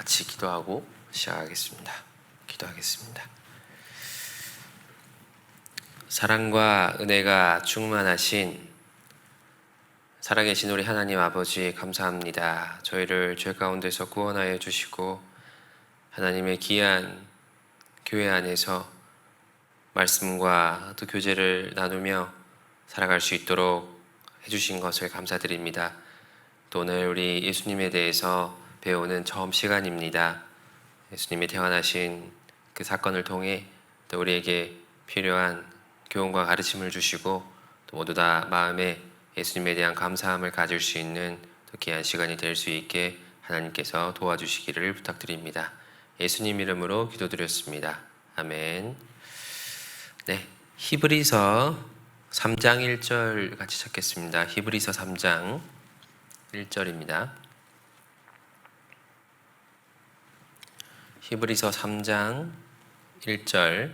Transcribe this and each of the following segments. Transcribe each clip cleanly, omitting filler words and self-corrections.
같이 기도하고 시작하겠습니다. 기도하겠습니다. 사랑과 은혜가 충만하신 살아계신 우리 하나님 아버지 감사합니다. 저희를 죄 가운데서 구원하여 주시고 하나님의 귀한 교회 안에서 말씀과 또 교제를 나누며 살아갈 수 있도록 해주신 것을 감사드립니다. 또 오늘 우리 예수님에 대해서 배우는 처음 시간입니다. 예수님이 태어나신 그 사건을 통해 또 우리에게 필요한 교훈과 가르침을 주시고 또 모두 다 마음에 예수님에 대한 감사함을 가질 수 있는 또 귀한 시간이 될 수 있게 하나님께서 도와주시기를 부탁드립니다. 예수님 이름으로 기도드렸습니다. 아멘. 네, 히브리서 3장 1절 같이 찾겠습니다. 히브리서 3장 1절입니다. 히브리서 3장 1절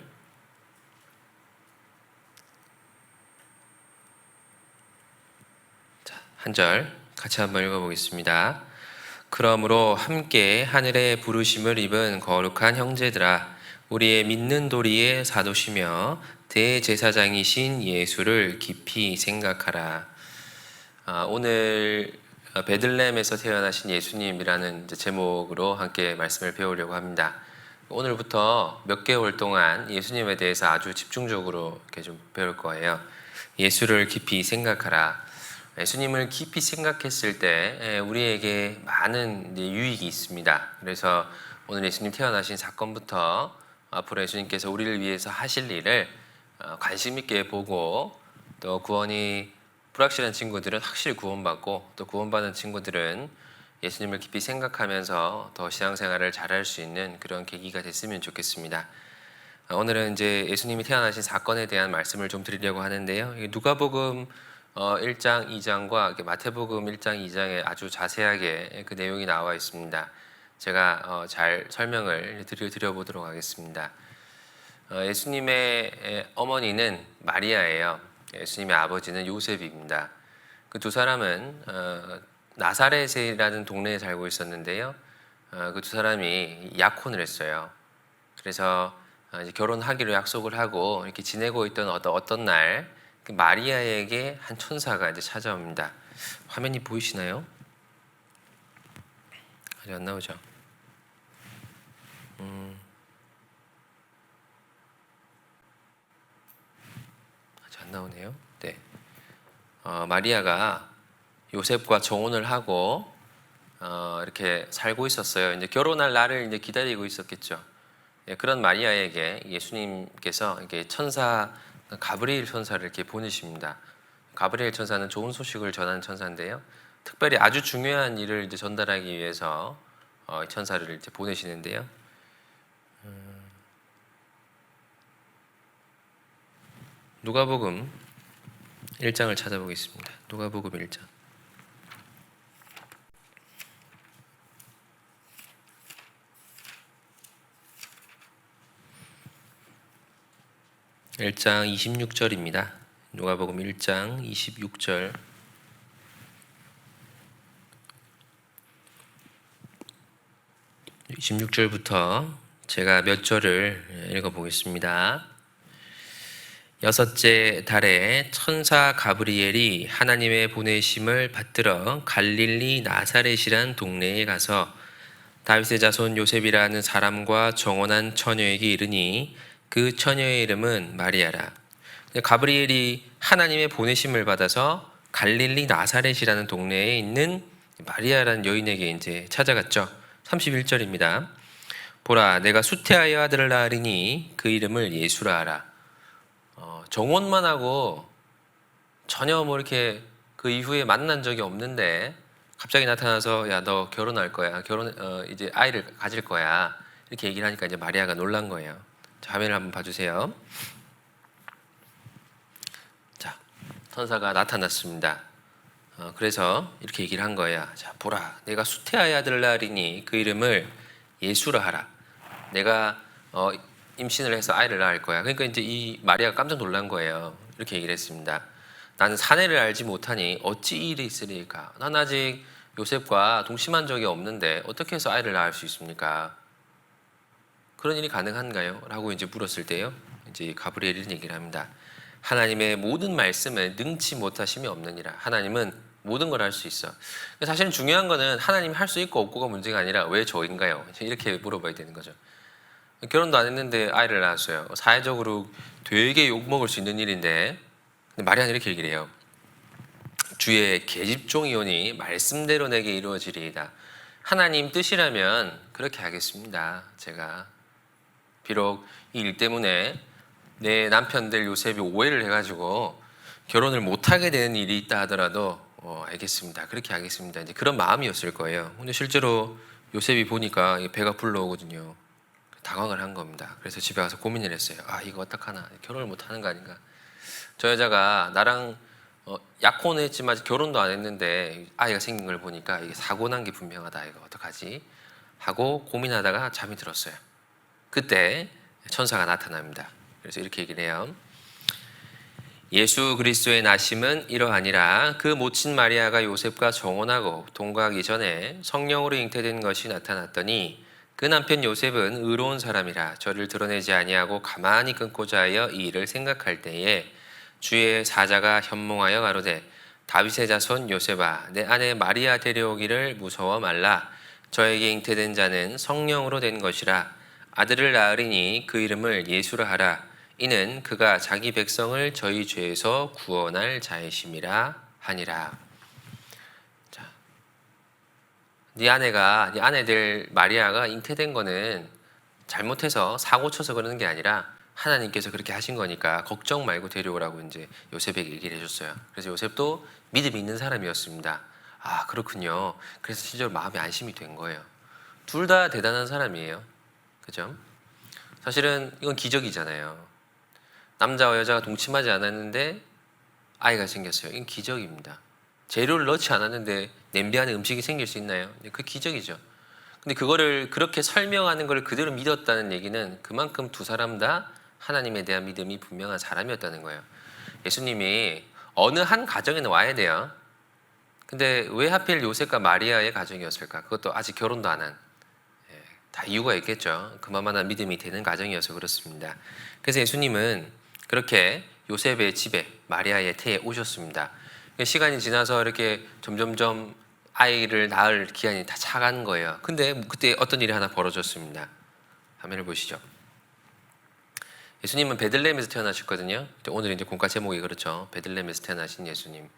한 절 같이 한번 읽어보겠습니다. 그러므로 함께 하늘의 부르심을 입은 거룩한 형제들아, 우리의 믿는 도리의 사도시며 대제사장이신 예수를 깊이 생각하라. 오늘 베들레헴에서 태어나신 예수님이라는 제목으로 함께 말씀을 배우려고 합니다. 오늘부터 몇 개월 동안 예수님에 대해서 아주 집중적으로 이렇게 좀 배울 거예요. 예수를 깊이 생각하라. 예수님을 깊이 생각했을 때 우리에게 많은 유익이 있습니다. 그래서 오늘 예수님 태어나신 사건부터 앞으로 예수님께서 우리를 위해서 하실 일을 관심 있게 보고, 또 구원이 불확실한 친구들은 확실히 구원받고, 또 구원받은 친구들은 예수님을 깊이 생각하면서 더 신앙생활을 잘할 수 있는 그런 계기가 됐으면 좋겠습니다. 오늘은 이제 예수님이 태어나신 사건에 대한 말씀을 좀 드리려고 하는데요. 누가복음 1장, 2장과 마태복음 1장, 2장에 아주 자세하게 그 내용이 나와 있습니다. 제가 잘 설명을 드려보도록 하겠습니다. 예수님의 어머니는 마리아예요. 예수님의 아버지는 요셉입니다. 그 두 사람은 나사렛이라는 동네에 살고 있었는데요. 그 두 사람이 약혼을 했어요. 그래서 이제 결혼하기로 약속을 하고 이렇게 지내고 있던 어떤 날, 그 마리아에게 한 천사가 이제 찾아옵니다. 화면이 보이시나요? 아직 안 나오죠? 아직 안 나오네요. 네. 마리아가 요셉과 정혼을 하고 이렇게 살고 있었어요. 이제 결혼할 날을 이제 기다리고 있었겠죠. 예, 그런 마리아에게 예수님께서 이렇게 천사 가브리엘 천사를 이렇게 보내십니다. 가브리엘 천사는 좋은 소식을 전하는 천사인데요. 특별히 아주 중요한 일을 이제 전달하기 위해서 천사를 이제 보내시는데요. 누가복음 1장을 찾아보겠습니다. 누가복음 1장. (1장) 26절입니다. 누가복음 1장 26절. (26절부터) 제가 몇 절을 읽어보겠습니다. 여섯째 달에 천사 가브리엘이 하나님의 보내심을 받들어 갈릴리 나사렛이란 동네에 가서 다윗의 자손 요셉이라는 사람과 정혼한 처녀에게 이르니 그 처녀의 이름은 마리아라. 가브리엘이 하나님의 보내심을 받아서 갈릴리 나사렛이라는 동네에 있는 마리아라는 여인에게 이제 찾아갔죠. 31절입니다. 보라, 내가 수태하여 아들을 낳으리니 그 이름을 예수라 하라. 정혼만 하고 전혀 뭐 이렇게 그 이후에 만난 적이 없는데 갑자기 나타나서 야, 너 결혼할 거야. 이제 아이를 가질 거야. 이렇게 얘기를 하니까 이제 마리아가 놀란 거예요. 자, 화면을 한번 봐주세요. 자, 천사가 나타났습니다. 그래서 이렇게 얘기를 한 거예요. 자, 보라, 내가 수태하여 아들을 낳으리니 그 이름을 예수라 하라. 내가 임신을 해서 아이를 낳을 거야. 그러니까 이제 이 마리아가 깜짝 놀란 거예요. 이렇게 얘기를 했습니다. 나는 사내를 알지 못하니 어찌 이 일이 있으리까? 난 아직 요셉과 동침한 적이 없는데 어떻게 해서 아이를 낳을 수 있습니까? 그런 일이 가능한가요? 라고 이제 물었을 때요. 이제 가브리엘이 이런 얘기를 합니다. 하나님의 모든 말씀을 능치 못하심이 없느니라. 하나님은 모든 걸 할 수 있어. 사실은 중요한 거는 하나님이 할 수 있고 없고가 문제가 아니라 왜 저인가요? 이렇게 물어봐야 되는 거죠. 결혼도 안 했는데 아이를 낳았어요. 사회적으로 되게 욕먹을 수 있는 일인데 마리아는 이렇게 얘기를 해요. 주의 계집종이오니 말씀대로 내게 이루어지리이다. 하나님 뜻이라면 그렇게 하겠습니다. 제가 비록 이 일 때문에 내 남편 될 요셉이 오해를 해가지고 결혼을 못하게 되는 일이 있다 하더라도 알겠습니다. 그렇게 하겠습니다. 이제 그런 마음이었을 거예요. 근데 실제로 요셉이 보니까 배가 불러오거든요. 당황을 한 겁니다. 그래서 집에 가서 고민을 했어요. 아, 이거 어떡하나. 결혼을 못하는 거 아닌가. 저 여자가 나랑 약혼을 했지만 결혼도 안 했는데 아이가 생긴 걸 보니까 이게 사고 난 게 분명하다. 이거 어떡하지? 하고 고민하다가 잠이 들었어요. 그때 천사가 나타납니다. 그래서 이렇게 얘기를 해요. 예수 그리스도의 나심은 이러하니라. 그 모친 마리아가 요셉과 정혼하고 동거하기 전에 성령으로 잉태된 것이 나타났더니 그 남편 요셉은 의로운 사람이라 저를 드러내지 아니하고 가만히 끊고자 하여 이 일을 생각할 때에 주의 사자가 현몽하여 가로되 다윗의 자손 요셉아 내 아내 마리아 데려오기를 무서워 말라. 저에게 잉태된 자는 성령으로 된 것이라. 아들을 낳으리니 그 이름을 예수라 하라. 이는 그가 자기 백성을 저희 죄에서 구원할 자이심이라 하니라. 자, 네 아내될 마리아가 잉태된 거는 잘못해서 사고 쳐서 그러는 게 아니라 하나님께서 그렇게 하신 거니까 걱정 말고 데려오라고 이제 요셉에게 얘기를 해줬어요. 그래서 요셉도 믿음이 있는 사람이었습니다. 아, 그렇군요. 그래서 실제로 마음에 안심이 된 거예요. 둘 다 대단한 사람이에요. 그죠? 사실은 이건 기적이잖아요. 남자와 여자가 동침하지 않았는데 아이가 생겼어요. 이건 기적입니다. 재료를 넣지 않았는데 냄비 안에 음식이 생길 수 있나요? 그 기적이죠. 근데 그거를 그렇게 설명하는 걸 그대로 믿었다는 얘기는 그만큼 두 사람 다 하나님에 대한 믿음이 분명한 사람이었다는 거예요. 예수님이 어느 한 가정에는 와야 돼요. 근데 왜 하필 요셉과 마리아의 가정이었을까? 그것도 아직 결혼도 안 한. 다 이유가 있겠죠. 그만한 믿음이 되는 가정이어서 그렇습니다. 그래서 예수님은 그렇게 요셉의 집에 마리아의 태에 오셨습니다. 시간이 지나서 이렇게 점점점 아이를 낳을 기한이 다 차간 거예요. 근데 그때 어떤 일이 하나 벌어졌습니다. 화면을 보시죠. 예수님은 베들레헴에서 태어나셨거든요. 오늘 이제 공과 제목이 그렇죠. 베들레헴에서 태어나신 예수님.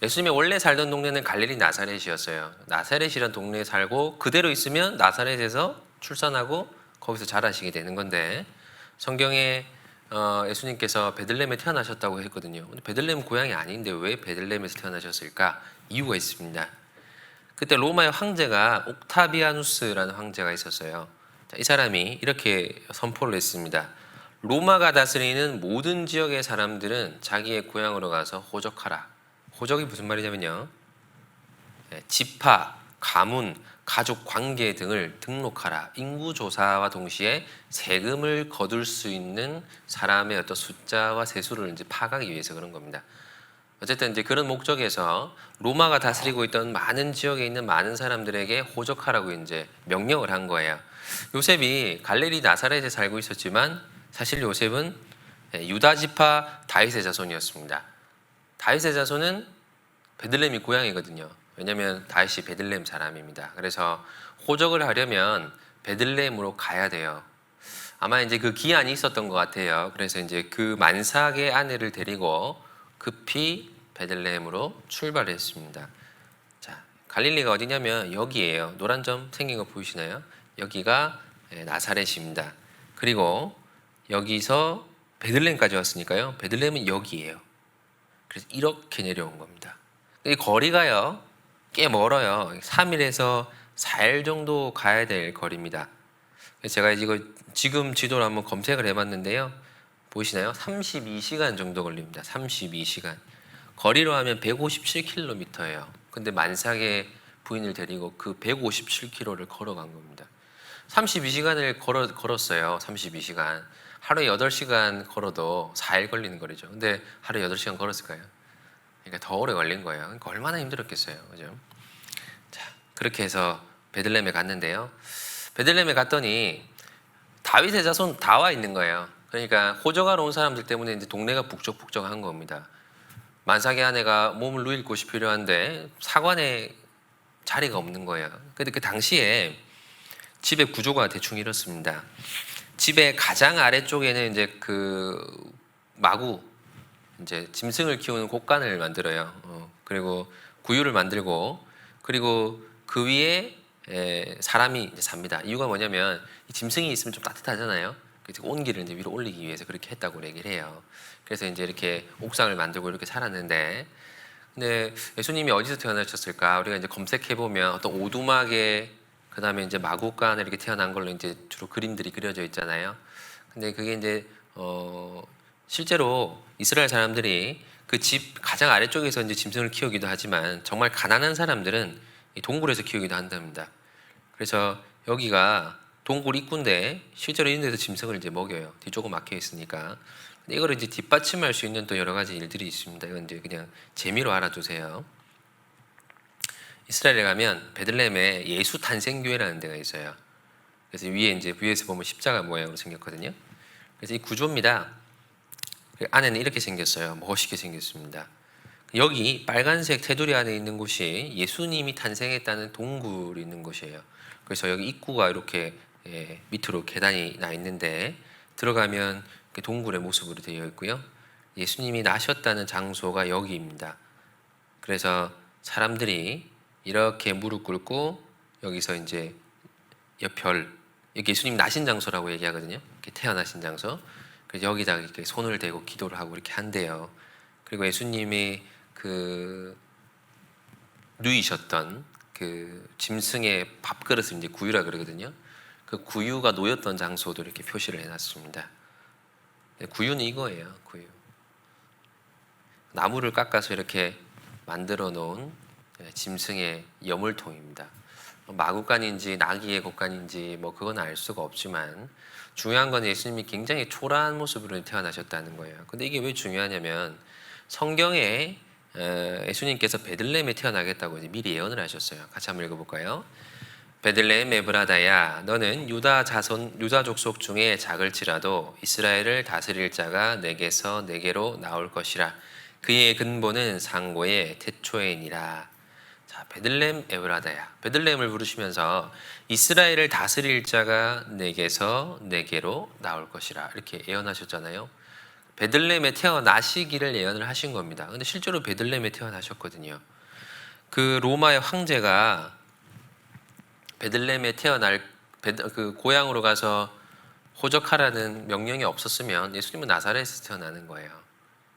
예수님이 원래 살던 동네는 갈릴리 나사렛이었어요. 나사렛이라는 동네에 살고 그대로 있으면 나사렛에서 출산하고 거기서 자라시게 되는 건데 성경에 예수님께서 베들레헴에 태어나셨다고 했거든요. 근데 베들레헴 고향이 아닌데 왜 베들레헴에서 태어나셨을까? 이유가 있습니다. 그때 로마의 황제가 옥타비아누스라는 황제가 있었어요. 이 사람이 이렇게 선포를 했습니다. 로마가 다스리는 모든 지역의 사람들은 자기의 고향으로 가서 호적하라. 호적이 무슨 말이냐면요. 지파, 가문, 가족 관계 등을 등록하라. 인구조사와 동시에 세금을 거둘 수 있는 사람의 어떤 숫자와 세수를 이제 파악하기 위해서 그런 겁니다. 어쨌든 이제 그런 목적에서 로마가 다스리고 있던 많은 지역에 있는 많은 사람들에게 호적하라고 이제 명령을 한 거예요. 요셉이 갈릴리 나사렛에 살고 있었지만 사실 요셉은 유다 지파 다윗의 자손이었습니다. 다윗의 자손은 베들레헴이 고향이거든요. 왜냐하면 다윗이 베들레헴 사람입니다. 그래서 호적을 하려면 베들레헴으로 가야 돼요. 아마 이제 그 기한이 있었던 것 같아요. 그래서 이제 그 만삭의 아내를 데리고 급히 베들레헴으로 출발했습니다. 자, 갈릴리가 어디냐면 여기예요. 노란 점 생긴 거 보이시나요? 여기가 나사렛입니다. 그리고 여기서 베들레헴까지 왔으니까요. 베들레헴은 여기예요. 그래서 이렇게 내려온 겁니다. 이 거리가요 꽤 멀어요. 3일에서 4일 정도 가야 될 거리입니다. 제가 이거 지금 지도를 한번 검색을 해봤는데요. 보이시나요? 32시간 정도 걸립니다. 32시간. 거리로 하면 157km예요. 근데 만삭의 부인을 데리고 그 157km를 걸어간 겁니다. 32시간을 걸었어요. 32시간. 하루에 8시간 걸어도 4일 걸리는 거리죠. 근데 하루에 8시간 걸었을까요? 그러니까 더 오래 걸린 거예요. 그러니까 얼마나 힘들었겠어요. 그죠? 그렇게 해서 베들레헴에 갔는데요. 베들레헴에 갔더니 다윗의 자손 다 와 있는 거예요. 그러니까 호적하러 온 사람들 때문에 이제 동네가 북적북적한 겁니다. 만삭의 아내가 몸을 누일 곳이 필요한데 사관에 자리가 없는 거예요. 근데 그 당시에 집의 구조가 대충 이렇습니다. 집의 가장 아래쪽에는 이제 그 마구 이제 짐승을 키우는 곳간을 만들어요. 그리고 구유를 만들고, 그리고 그 위에 사람이 이제 삽니다. 이유가 뭐냐면 이 짐승이 있으면 좀 따뜻하잖아요. 그래서 온기를 이제 위로 올리기 위해서 그렇게 했다고 얘기를 해요. 그래서 이제 이렇게 옥상을 만들고 이렇게 살았는데, 근데 예수님이 어디서 태어나셨을까? 우리가 이제 검색해 보면 어떤 오두막에, 그다음에 이제 마구간에 이렇게 태어난 걸로 이제 주로 그림들이 그려져 있잖아요. 근데 그게 이제 실제로 이스라엘 사람들이 그 집 가장 아래쪽에서 이제 짐승을 키우기도 하지만 정말 가난한 사람들은 이 동굴에서 키우기도 한답니다. 그래서 여기가 동굴 입구인데 실제로 이런 데서 짐승을 이제 먹여요. 뒤쪽은 막혀 있으니까. 근데 이거를 이제 뒷받침할 수 있는 또 여러 가지 일들이 있습니다. 이건 이제 그냥 재미로 알아두세요. 이스라엘에 가면 베들레헴에 예수 탄생교회라는 데가 있어요. 그래서 위에 이제 위에서 보면 십자가 모양으로 생겼거든요. 그래서 이 구조입니다. 안에는 이렇게 생겼어요. 멋있게 생겼습니다. 여기 빨간색 테두리 안에 있는 곳이 예수님이 탄생했다는 동굴이 있는 곳이에요. 그래서 여기 입구가 이렇게 밑으로 계단이 나 있는데 들어가면 동굴의 모습으로 되어 있고요. 예수님이 나셨다는 장소가 여기입니다. 그래서 사람들이 이렇게 무릎 꿇고 여기서 이제 옆별, 여기 예수님 나신 장소라고 얘기하거든요. 이렇게 태어나신 장소. 그래서 여기다 이렇게 손을 대고 기도를 하고 이렇게 한대요. 그리고 예수님이 그 누이셨던 그 짐승의 밥그릇을 이제 구유라 그러거든요. 그 구유가 놓였던 장소도 이렇게 표시를 해놨습니다. 구유는 이거예요. 구유. 나무를 깎아서 이렇게 만들어 놓은 짐승의 여물통입니다. 마구간인지 나귀의 곳간인지 뭐 그건 알 수가 없지만 중요한 건 예수님이 굉장히 초라한 모습으로 태어나셨다는 거예요. 근데 이게 왜 중요하냐면 성경에 예수님께서 베들레헴에 태어나겠다고 이제 미리 예언을 하셨어요. 같이 한번 읽어볼까요? 베들레헴 에브라다야, 너는 유다 족속 중에 작을지라도 이스라엘을 다스릴 자가 내게서 내게로 나올 것이라. 그의 근본은 상고의 태초에니라. 자, 베들레헴 에브라다야. 베들레헴을 부르시면서 이스라엘을 다스릴 자가 내게서 내게로 나올 것이라 이렇게 예언하셨잖아요. 베들레헴에 태어나시기를 예언을 하신 겁니다. 근데 실제로 베들레헴에 태어나셨거든요. 그 로마의 황제가 베들레헴에 그 고향으로 가서 호적하라는 명령이 없었으면 예수님은 나사렛에서 태어나는 거예요.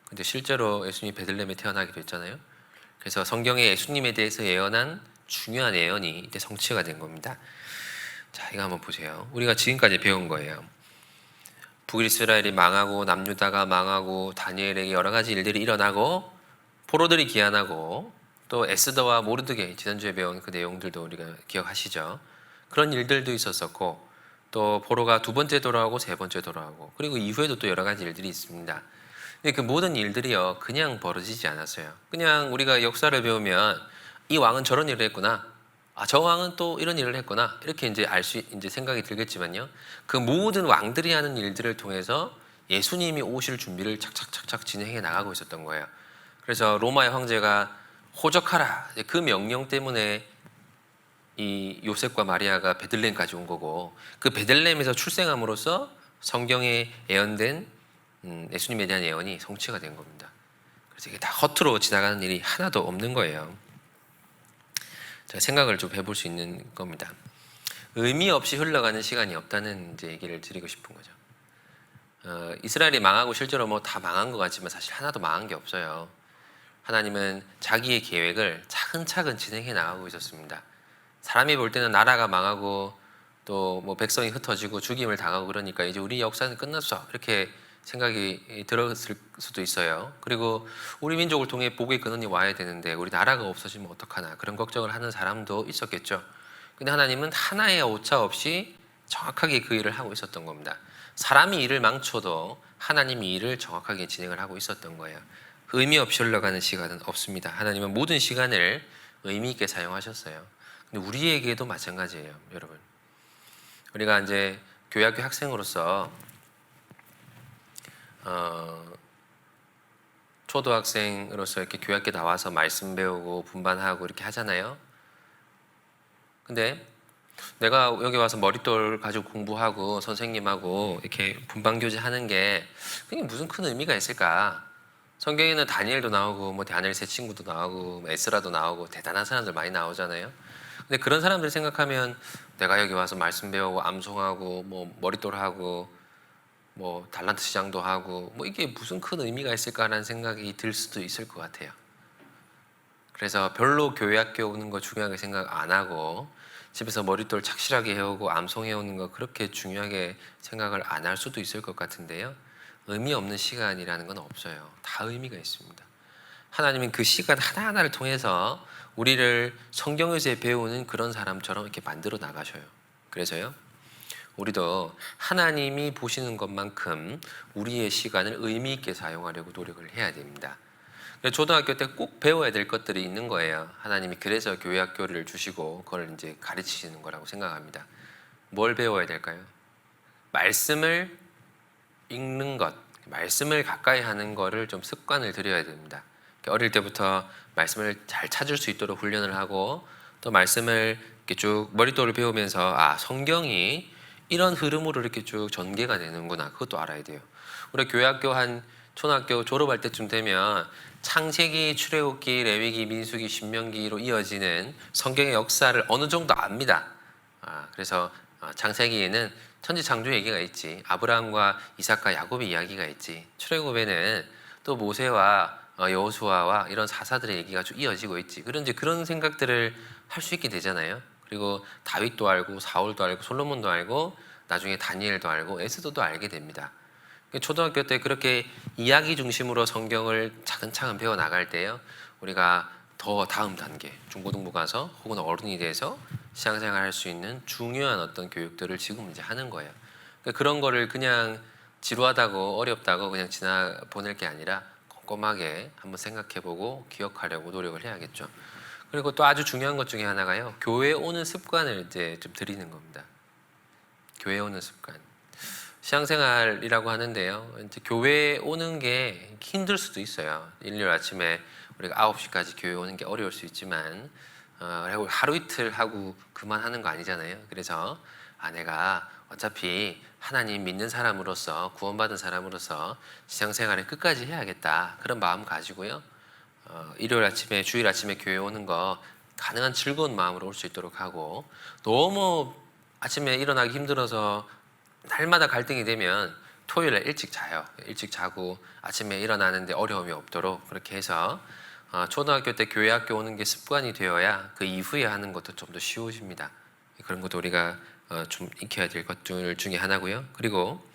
근데 실제로 예수님이 베들레헴에 태어나기도 했잖아요. 그래서 성경에 예수님에 대해서 예언한 중요한 예언이 이때 성취가 된 겁니다. 자, 이거 한번 보세요. 우리가 지금까지 배운 거예요. 북이스라엘이 망하고 남유다가 망하고 다니엘에게 여러 가지 일들이 일어나고 포로들이 귀환하고 또 에스더와 모르드게 지난주에 배운 그 내용들도 우리가 기억하시죠. 그런 일들도 있었었고 또 포로가 두 번째 돌아오고 세 번째 돌아오고 그리고 이후에도 또 여러 가지 일들이 있습니다. 근데 그 모든 일들이요 그냥 벌어지지 않았어요. 그냥 우리가 역사를 배우면 이 왕은 저런 일을 했구나, 저 왕은 또 이런 일을 했구나 이렇게 이제 이제 생각이 들겠지만요. 그 모든 왕들이 하는 일들을 통해서 예수님이 오실 준비를 착착착착 진행해 나가고 있었던 거예요. 그래서 로마의 황제가 호적하라 그 명령 때문에 이 요셉과 마리아가 베들레헴까지 온 거고 그 베들레헴에서 출생함으로써 성경에 예언된 예수님에 대한 예언이 성취가 된 겁니다. 그래서 이게 다 허투루 지나가는 일이 하나도 없는 거예요. 제가 생각을 좀 해볼 수 있는 겁니다. 의미 없이 흘러가는 시간이 없다는 이제 얘기를 드리고 싶은 거죠. 이스라엘이 망하고 실제로 뭐 다 망한 것 같지만 사실 하나도 망한 게 없어요. 하나님은 자기의 계획을 차근차근 진행해 나가고 있었습니다. 사람이 볼 때는 나라가 망하고 또 뭐 백성이 흩어지고 죽임을 당하고 그러니까 이제 우리 역사는 끝났어 이렇게 생각이 들었을 수도 있어요. 그리고 우리 민족을 통해 복의 근원이 와야 되는데 우리 나라가 없어지면 어떡하나 그런 걱정을 하는 사람도 있었겠죠. 근데 하나님은 하나의 오차 없이 정확하게 그 일을 하고 있었던 겁니다. 사람이 일을 망쳐도 하나님이 일을 정확하게 진행을 하고 있었던 거예요. 의미 없이 흘러가는 시간은 없습니다. 하나님은 모든 시간을 의미 있게 사용하셨어요. 근데 우리에게도 마찬가지예요, 여러분. 우리가 이제 교회학교 학생으로서 초등학생으로서 이렇게 교회학교 나와서 말씀 배우고 분반하고 이렇게 하잖아요. 근데 내가 여기 와서 머릿돌 가지고 공부하고 선생님하고 이렇게 분반교제 하는 게 그게 무슨 큰 의미가 있을까? 성경에는 다니엘도 나오고 뭐 다니엘 세 친구도 나오고 뭐 에스라도 나오고 대단한 사람들 많이 나오잖아요. 근데 그런 사람들 생각하면 내가 여기 와서 말씀 배우고 암송하고 뭐 머릿돌 하고 뭐 달란트 시장도 하고 뭐 이게 무슨 큰 의미가 있을까라는 생각이 들 수도 있을 것 같아요. 그래서 별로 교회 학교 오는 거 중요하게 생각 안 하고 집에서 머릿돌 착실하게 해오고 암송해 오는 거 그렇게 중요하게 생각을 안 할 수도 있을 것 같은데요. 의미 없는 시간이라는 건 없어요. 다 의미가 있습니다. 하나님은 그 시간 하나하나를 통해서 우리를 성경에서 배우는 그런 사람처럼 이렇게 만들어 나가셔요. 그래서요, 우리도 하나님이 보시는 것만큼 우리의 시간을 의미 있게 사용하려고 노력을 해야 됩니다. 초등학교 때 꼭 배워야 될 것들이 있는 거예요. 하나님이 그래서 교회 학교를 주시고 그걸 이제 가르치시는 거라고 생각합니다. 뭘 배워야 될까요? 말씀을 읽는 것, 말씀을 가까이 하는 거를 좀 습관을 들여야 됩니다. 어릴 때부터 말씀을 잘 찾을 수 있도록 훈련을 하고 또 말씀을 이렇게 쭉 머릿돌을 배우면서 성경이 이런 흐름으로 이렇게 쭉 전개가 되는구나, 그것도 알아야 돼요. 우리 교회 학교 한 초등학교 졸업할 때쯤 되면 창세기, 출애굽기, 레위기, 민수기, 신명기로 이어지는 성경의 역사를 어느 정도 압니다. 그래서 창세기에는 천지창조 얘기가 있지, 아브라함과 이삭과 야곱의 이야기가 있지, 출애굽에는 또 모세와 여호수아와 이런 사사들의 얘기가 쭉 이어지고 있지. 그런 생각들을 할 수 있게 되잖아요. 그리고 다윗도 알고 사울도 알고 솔로몬도 알고 나중에 다니엘도 알고 에스더도 알게 됩니다. 초등학교 때 그렇게 이야기 중심으로 성경을 차근차근 배워 나갈 때요, 우리가 더 다음 단계 중고등부 가서 혹은 어른이 돼서 신앙생활 할 수 있는 중요한 어떤 교육들을 지금 이제 하는 거예요. 그런 거를 그냥 지루하다고 어렵다고 그냥 지나 보낼 게 아니라 꼼꼼하게 한번 생각해보고 기억하려고 노력을 해야겠죠. 그리고 또 아주 중요한 것 중에 하나가요, 교회에 오는 습관을 이제 좀 들이는 겁니다. 교회에 오는 습관. 신앙생활이라고 하는데요, 이제 교회에 오는 게 힘들 수도 있어요. 일요일 아침에 우리가 9시까지 교회 오는 게 어려울 수 있지만 하루 이틀 하고 그만하는 거 아니잖아요. 그래서 내가 어차피 하나님 믿는 사람으로서 구원받은 사람으로서 신앙생활을 끝까지 해야겠다, 그런 마음 가지고요, 일요일 아침에 주일 아침에 교회 오는 거 가능한 즐거운 마음으로 올 수 있도록 하고, 너무 아침에 일어나기 힘들어서 날마다 갈등이 되면 토요일에 일찍 자요. 일찍 자고 아침에 일어나는데 어려움이 없도록 그렇게 해서 초등학교 때 교회 학교 오는 게 습관이 되어야 그 이후에 하는 것도 좀 더 쉬워집니다. 그런 것도 우리가 좀 익혀야 될 것들 중에 하나고요. 그리고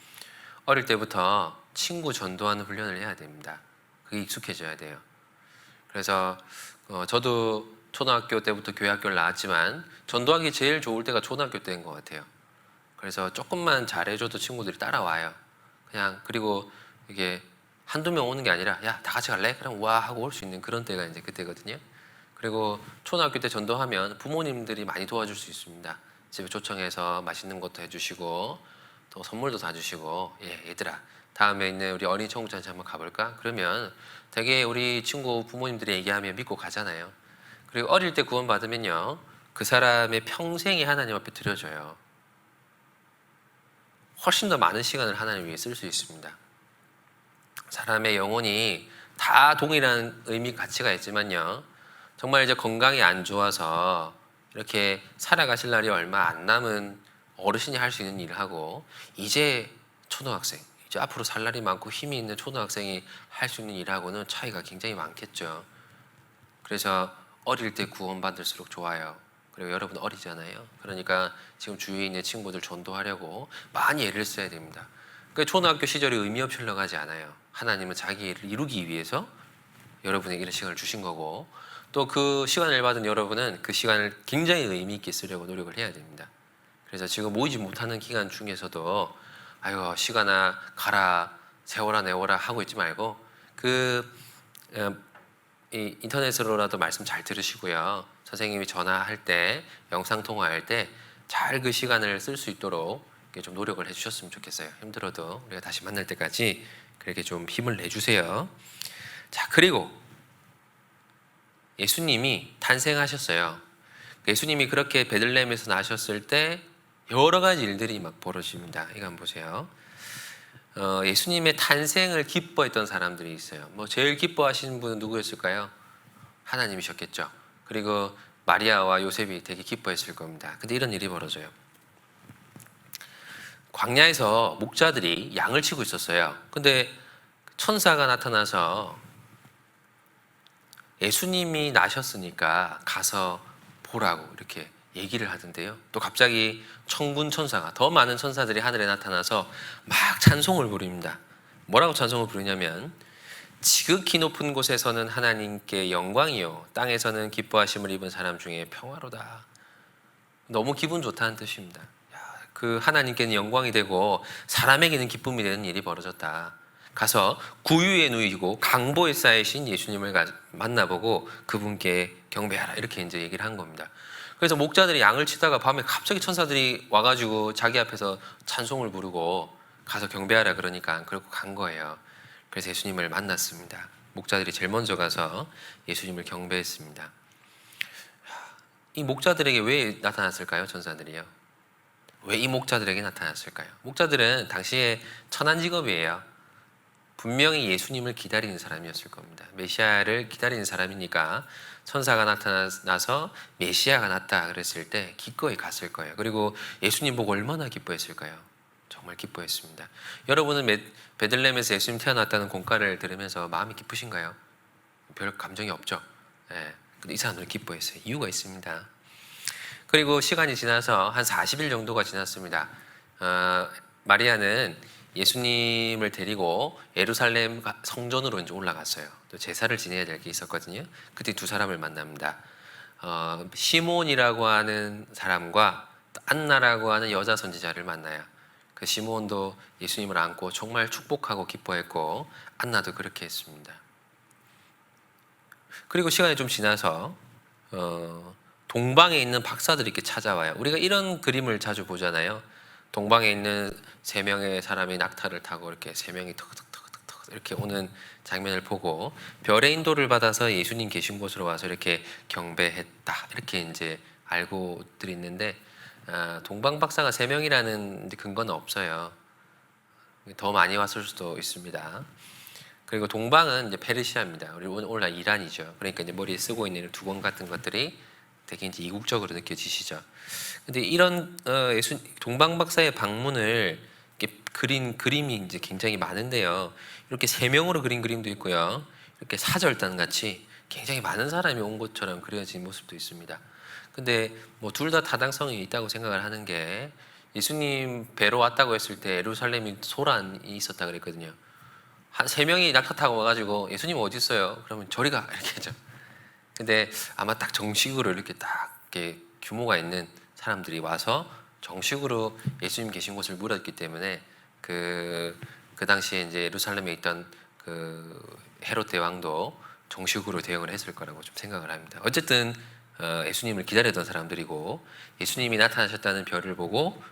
어릴 때부터 친구 전도하는 훈련을 해야 됩니다. 그게 익숙해져야 돼요. 그래서 저도 초등학교 때부터 교회 학교를 나왔지만 전도하기 제일 좋을 때가 초등학교 때인 것 같아요. 그래서 조금만 잘해줘도 친구들이 따라와요. 그냥, 그리고 이게 한두 명 오는 게 아니라 야, 다 같이 갈래? 그럼 와 하고 올 수 있는 그런 때가 이제 그때거든요. 그리고 초등학교 때 전도하면 부모님들이 많이 도와줄 수 있습니다. 집에 초청해서 맛있는 것도 해주시고 또 선물도 사주시고, 얘들아 다음에 있는 우리 어린이 청소년센터 한번 가볼까? 그러면 되게 우리 친구 부모님들이 얘기하면 믿고 가잖아요. 그리고 어릴 때 구원 받으면요, 그 사람의 평생이 하나님 앞에 드려져요. 훨씬 더 많은 시간을 하나님 위해 쓸 수 있습니다. 사람의 영혼이 다 동일한 의미, 가치가 있지만요, 정말 이제 건강이 안 좋아서 이렇게 살아가실 날이 얼마 안 남은 어르신이 할 수 있는 일을 하고, 이제 초등학생, 이제 앞으로 살 날이 많고 힘이 있는 초등학생이 할 수 있는 일하고는 차이가 굉장히 많겠죠. 그래서 어릴 때 구원받을수록 좋아요. 그리고 여러분 어리잖아요. 그러니까 지금 주위에 있는 친구들 전도하려고 많이 애를 써야 됩니다. 그러니까 초등학교 시절이 의미 없이 흘러가지 않아요. 하나님은 자기 일을 이루기 위해서 여러분에게 이런 시간을 주신 거고, 또 그 시간을 받은 여러분은 그 시간을 굉장히 의미 있게 쓰려고 노력을 해야 됩니다. 그래서 지금 모이지 못하는 기간 중에서도 아유 시간아 가라, 세워라 내워라 하고 있지 말고 이 인터넷으로라도 말씀 잘 들으시고요, 선생님이 전화할 때, 영상 통화할 때 잘 그 시간을 쓸 수 있도록 좀 노력을 해주셨으면 좋겠어요. 힘들어도 우리가 다시 만날 때까지 그렇게 좀 힘을 내주세요. 자, 그리고 예수님이 탄생하셨어요. 예수님이 그렇게 베들레헴에서 나셨을 때 여러 가지 일들이 막 벌어집니다. 이거 한번 보세요. 예수님의 탄생을 기뻐했던 사람들이 있어요. 뭐 제일 기뻐하시는 분은 누구였을까요? 하나님이셨겠죠. 그리고 마리아와 요셉이 되게 기뻐했을 겁니다. 근데 이런 일이 벌어져요. 광야에서 목자들이 양을 치고 있었어요. 근데 천사가 나타나서 예수님이 나셨으니까 가서 보라고 이렇게 얘기를 하던데요. 또 갑자기 천군 천사가, 더 많은 천사들이 하늘에 나타나서 막 찬송을 부릅니다. 뭐라고 찬송을 부르냐면 지극히 높은 곳에서는 하나님께 영광이요 땅에서는 기뻐하심을 입은 사람 중에 평화로다. 너무 기분 좋다는 뜻입니다. 그 하나님께는 영광이 되고 사람에게는 기쁨이 되는 일이 벌어졌다. 가서 구유에 누이고 강보에 쌓이신 예수님을 만나보고 그분께 경배하라 이렇게 이제 얘기를 한 겁니다. 그래서 목자들이 양을 치다가 밤에 갑자기 천사들이 와가지고 자기 앞에서 찬송을 부르고 가서 경배하라 그러니까 그러고 간 거예요. 그래서 예수님을 만났습니다. 목자들이 제일 먼저 가서 예수님을 경배했습니다. 이 목자들에게 왜 나타났을까요? 천사들이요. 왜 이 목자들에게 나타났을까요? 목자들은 당시에 천한 직업이에요. 분명히 예수님을 기다리는 사람이었을 겁니다. 메시아를 기다리는 사람이니까 천사가 나타나서 메시아가 났다 그랬을 때 기꺼이 갔을 거예요. 그리고 예수님 보고 얼마나 기뻐했을까요? 정말 기뻐했습니다. 여러분은 베들레헴에서 예수님 태어났다는 공가를 들으면서 마음이 기쁘신가요? 별 감정이 없죠. 예. 근데 이 사람들은 기뻐했어요. 이유가 있습니다. 그리고 시간이 지나서 한 40일 정도가 지났습니다. 마리아는 예수님을 데리고 예루살렘 성전으로 이제 올라갔어요. 또 제사를 지내야 될 게 있었거든요. 그때 두 사람을 만납니다. 시몬이라고 하는 사람과 안나라고 하는 여자 선지자를 만나요. 그 시몬도 예수님을 안고 정말 축복하고 기뻐했고 안나도 그렇게 했습니다. 그리고 시간이 좀 지나서 동방에 있는 박사들이 이렇게 찾아와요. 우리가 이런 그림을 자주 보잖아요. 동방에 있는 세 명의 사람이 낙타를 타고 이렇게 세 명이 턱턱턱턱 이렇게 오는 장면을 보고 별의 인도를 받아서 예수님 계신 곳으로 와서 이렇게 경배했다 이렇게 이제 알고들이 있는데 동방 박사가 세 명이라는 근거는 없어요. 더 많이 왔을 수도 있습니다. 그리고 동방은 이제 페르시아입니다. 우리 오늘날 이란이죠. 그러니까 이제 머리에 쓰고 있는 두건 같은 것들이 되게 이제 이국적으로 느껴지시죠. 근데 이런 동방 박사의 방문을 이렇게 그린 그림이 이제 굉장히 많은데요. 이렇게 세 명으로 그린 그림도 있고요. 이렇게 사절단 같이 굉장히 많은 사람이 온 것처럼 그려진 모습도 있습니다. 근데 뭐 둘 다 타당성이 있다고 생각을 하는 게 예수님 뵈러 왔다고 했을 때 예루살렘이 소란이 있었다 그랬거든요. 한 세 명이 낙타 타고 와가지고 예수님 어디 있어요? 그러면 저리 가 이렇게 하죠. 근데 아마 딱 정식으로 이렇게 딱 이렇게 규모가 있는 사람들이 와서 정식으로 예수님 계신 곳을 물었기 때문에 그 당시에 이제 예루살렘에 있던 그 헤롯 대왕도 정식으로 대응을 했을 거라고 좀 생각을 합니다. 어쨌든 예수님을 기다렸던 사람들이고 예수님이 나타나셨다는 별을 보고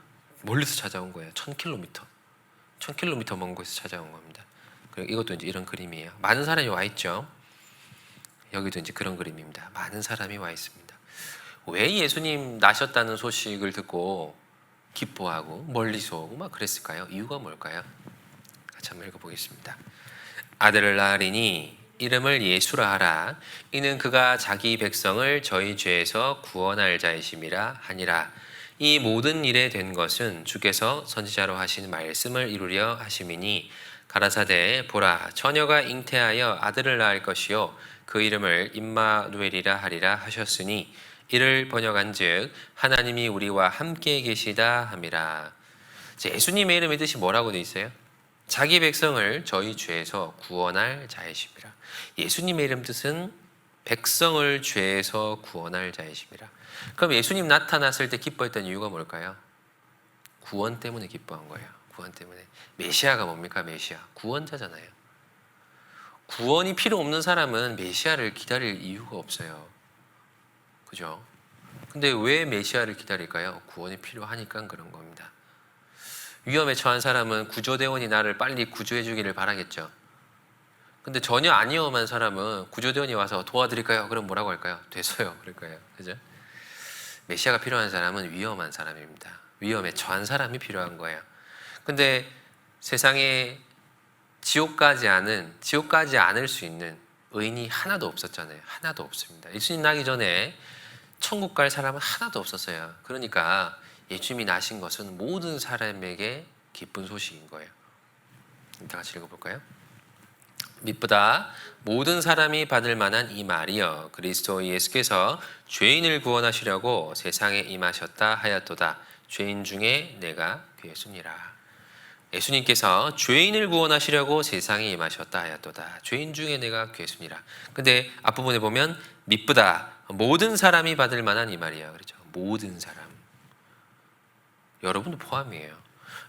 멀리서 찾아온 거예요. 1000km 먼 곳에서 찾아온 겁니다. 그리고 이것도 이제 이런 그림이에요. 많은 사람이 와 있죠. 여기도 이제 그런 그림입니다. 많은 사람이 와 있습니다. 왜 예수님 나셨다는 소식을 듣고 기뻐하고 멀리서 오고 막 그랬을까요? 이유가 뭘까요? 같이 한번 읽어보겠습니다. 아들을 낳으리니 이름을 예수라 하라. 이는 그가 자기 백성을 저희 죄에서 구원할 자이심이라 하니라. 이 모든 일에 된 것은 주께서 선지자로 하신 말씀을 이루려 하심이니 가라사대 보라 처녀가 잉태하여 아들을 낳을 것이요 그 이름을 임마누엘이라 하리라 하셨으니 이를 번역한즉 하나님이 우리와 함께 계시다 함이라. 예수님의 이름의 뜻이 뭐라고 되어 있어요? 자기 백성을 저희 죄에서 구원할 자이심이라. 예수님의 이름 뜻은 백성을 죄에서 구원할 자이심이라. 그럼 예수님 나타났을 때 기뻐했던 이유가 뭘까요? 구원 때문에 기뻐한 거예요. 구원 때문에. 메시아가 뭡니까? 메시아. 구원자잖아요. 구원이 필요 없는 사람은 메시아를 기다릴 이유가 없어요. 그죠? 근데 왜 메시아를 기다릴까요? 구원이 필요하니까 그런 겁니다. 위험에 처한 사람은 구조대원이 나를 빨리 구조해 주기를 바라겠죠. 근데 전혀 안 위험한 사람은 구조대원이 와서 도와드릴까요? 그럼 뭐라고 할까요? 됐어요. 그럴 거예요. 그죠? 메시아가 필요한 사람은 위험한 사람입니다. 위험에 처한 사람이 필요한 거예요. 근데 세상에 지옥 가지 않을 수 있는 의인이 하나도 없었잖아요. 하나도 없습니다. 예수님 나기 전에 천국 갈 사람은 하나도 없었어요. 그러니까 예수님이 나신 것은 모든 사람에게 기쁜 소식인 거예요. 다 같이 읽어볼까요? 미쁘다 모든 사람이 받을 만한 이 말이여 그리스도 예수께서 죄인을 구원하시려고 세상에 임하셨다 하였도다. 죄인 중에 내가 귀했으니라. 예수님께서 죄인을 구원하시려고 세상에 임하셨다 하였도다. 죄인 중에 내가 귀했으니라. 근데 앞부분에 보면 미쁘다 모든 사람이 받을 만한 이 말이야. 그렇죠? 모든 사람. 여러분도 포함이에요.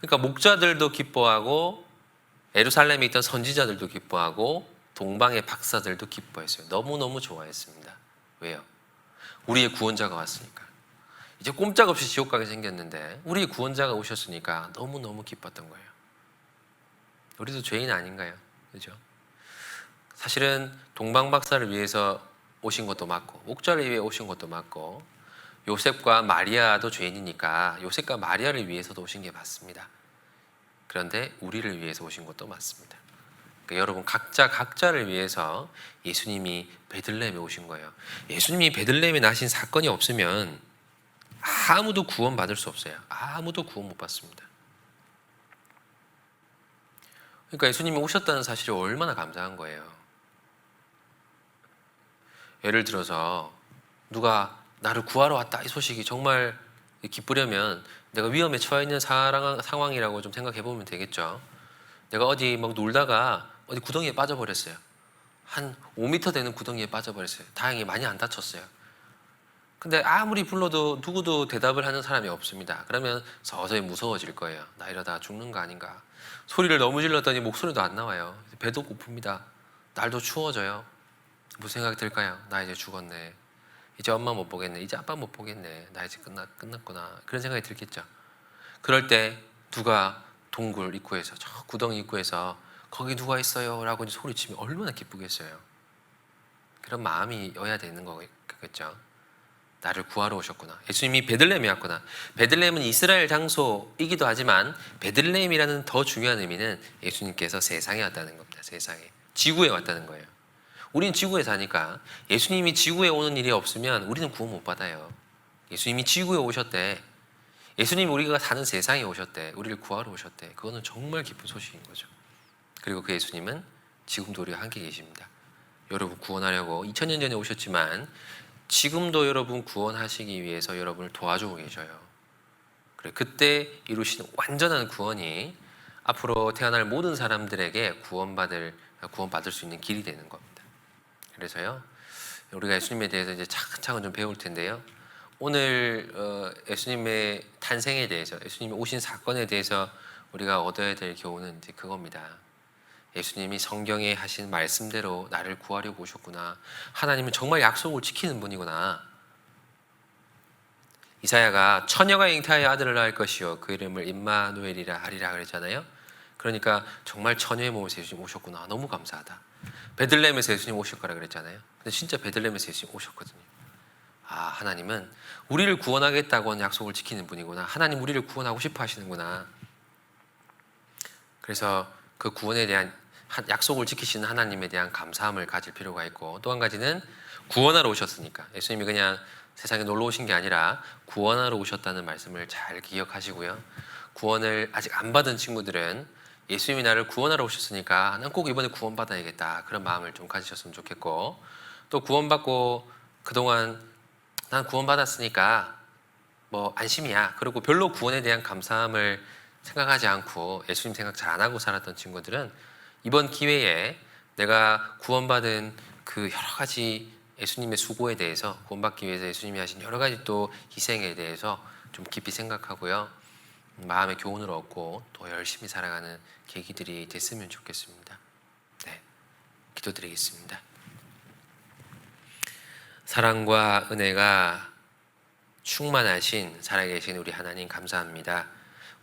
그러니까 목자들도 기뻐하고 예루살렘에 있던 선지자들도 기뻐하고 동방의 박사들도 기뻐했어요. 너무너무 좋아했습니다. 왜요? 우리의 구원자가 왔으니까. 이제 꼼짝없이 지옥 가게 생겼는데 우리의 구원자가 오셨으니까 너무너무 기뻤던 거예요. 우리도 죄인 아닌가요? 그죠? 사실은 동방 박사를 위해서 오신 것도 맞고 목자를 위해 오신 것도 맞고 요셉과 마리아도 죄인이니까 요셉과 마리아를 위해서도 오신 게 맞습니다. 그런데 우리를 위해서 오신 것도 맞습니다. 그러니까 여러분 각자를 위해서 예수님이 베들레헴에 오신 거예요. 예수님이 베들레헴에 나신 사건이 없으면 아무도 구원 받을 수 없어요. 아무도 구원 못 받습니다. 그러니까 예수님이 오셨다는 사실이 얼마나 감사한 거예요. 예를 들어서 누가 나를 구하러 왔다 이 소식이 정말 기쁘려면 내가 위험에 처해 있는 상황이라고 좀 생각해 보면 되겠죠. 내가 어디 막 놀다가 어디 구덩이에 빠져버렸어요. 한 5m 되는 구덩이에 빠져버렸어요. 다행히 많이 안 다쳤어요. 근데 아무리 불러도 누구도 대답을 하는 사람이 없습니다. 그러면 서서히 무서워질 거예요. 나 이러다 죽는 거 아닌가. 소리를 너무 질렀더니 목소리도 안 나와요. 배도 고픕니다. 날도 추워져요. 무슨 생각이 들까요? 나 이제 죽었네. 이제 엄마 못 보겠네. 이제 아빠 못 보겠네. 나 이제 끝났구나. 그런 생각이 들겠죠. 그럴 때 누가 동굴 입구에서 저 구덩이 입구에서 거기 누가 있어요? 라고 소리치면 얼마나 기쁘겠어요. 그런 마음이어야 되는 거겠죠. 나를 구하러 오셨구나. 예수님이 베들레헴에 왔구나. 베들레헴은 이스라엘 장소이기도 하지만 베들레헴이라는 더 중요한 의미는 예수님께서 세상에 왔다는 겁니다. 세상에. 지구에 왔다는 거예요. 우리는 지구에 사니까 예수님이 지구에 오는 일이 없으면 우리는 구원 못 받아요. 예수님이 지구에 오셨대. 예수님이 우리가 사는 세상에 오셨대. 우리를 구하러 오셨대. 그거는 정말 기쁜 소식인 거죠. 그리고 그 예수님은 지금도 우리와 함께 계십니다. 여러분 구원하려고 2000년 전에 오셨지만 지금도 여러분 구원하시기 위해서 여러분을 도와주고 계셔요. 그래, 그때 이루신 완전한 구원이 앞으로 태어날 모든 사람들에게 구원받을 수 있는 길이 되는 겁니다. 그래서요, 우리가 예수님에 대해서 이제 차근차근 좀 배울 텐데요. 오늘 예수님의 탄생에 대해서, 예수님이 오신 사건에 대해서 우리가 얻어야 될 교훈은 이제 그겁니다. 예수님이 성경에 하신 말씀대로 나를 구하려고 오셨구나. 하나님은 정말 약속을 지키는 분이구나. 이사야가 처녀가 잉태하여 아들을 낳을 것이요 그 이름을 임마누엘이라 하리라 그랬잖아요. 그러니까 정말 처녀의 몸에서 예수님 오셨구나. 너무 감사하다. 베들레헴에서 예수님 오실 거라 그랬잖아요. 근데 진짜 베들레헴에서 예수님 오셨거든요. 아, 하나님은 우리를 구원하겠다고 하는 약속을 지키는 분이구나. 하나님 우리를 구원하고 싶어 하시는구나. 그래서 그 구원에 대한 약속을 지키시는 하나님에 대한 감사함을 가질 필요가 있고, 또 한 가지는 구원하러 오셨으니까 예수님이 그냥 세상에 놀러 오신 게 아니라 구원하러 오셨다는 말씀을 잘 기억하시고요. 구원을 아직 안 받은 친구들은 예수님이 나를 구원하러 오셨으니까 난 꼭 이번에 구원받아야겠다, 그런 마음을 좀 가지셨으면 좋겠고, 또 구원받고 그동안 난 구원받았으니까 뭐 안심이야, 그리고 별로 구원에 대한 감사함을 생각하지 않고 예수님 생각 잘 안 하고 살았던 친구들은 이번 기회에 내가 구원받은 그 여러 가지 예수님의 수고에 대해서, 구원받기 위해서 예수님이 하신 여러 가지 또 희생에 대해서 좀 깊이 생각하고요, 마음의 교훈을 얻고 또 열심히 살아가는 계기들이 됐으면 좋겠습니다. 네, 기도드리겠습니다. 사랑과 은혜가 충만하신 살아계신 우리 하나님 감사합니다.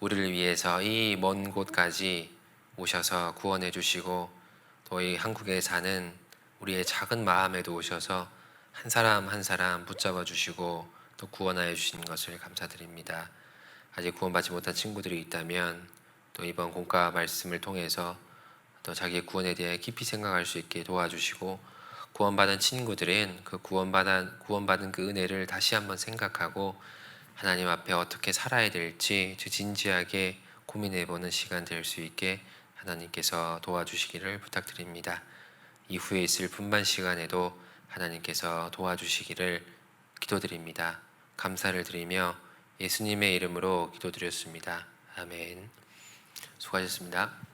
우리를 위해서 이 먼 곳까지 오셔서 구원해 주시고 또 이 한국에 사는 우리의 작은 마음에도 오셔서 한 사람 한 사람 붙잡아 주시고 또 구원하여 주신 것을 감사드립니다. 아직 구원받지 못한 친구들이 있다면 또 이번 공과 말씀을 통해서 또 자기의 구원에 대해 깊이 생각할 수 있게 도와주시고, 구원받은 친구들은 그 구원받은 그 은혜를 다시 한번 생각하고 하나님 앞에 어떻게 살아야 될지 진지하게 고민해보는 시간 될 수 있게 하나님께서 도와주시기를 부탁드립니다. 이후에 있을 분반 시간에도 하나님께서 도와주시기를 기도드립니다. 감사를 드리며 예수님의 이름으로 기도드렸습니다. 아멘. 수고하셨습니다.